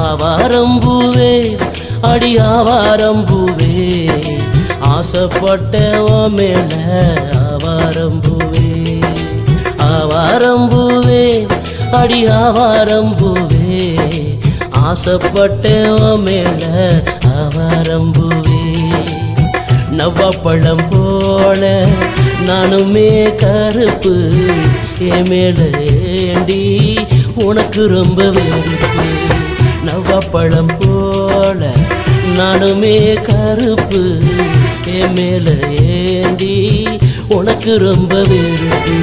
ஆவாரம்பூவே அடி ஆவாரம்பூவே ஆசைப்பட்டவன் மேல ஆவாரம்பூவே ஆவாரம்பூவே அடி ஆவாரம்பூவே ஆசைப்பட்டவன் மேல ஆவாரம்பூவே நவ்வப்பழம் போல நானுமே கருப்பு என் மேல ஏண்டி உனக்கு ரொம்ப வெறுப்பு நவ்வப்பழம் போல நானுமே கருப்பு என் மேல ஏண்டி உனக்கு ரொம்ப வெறுப்பு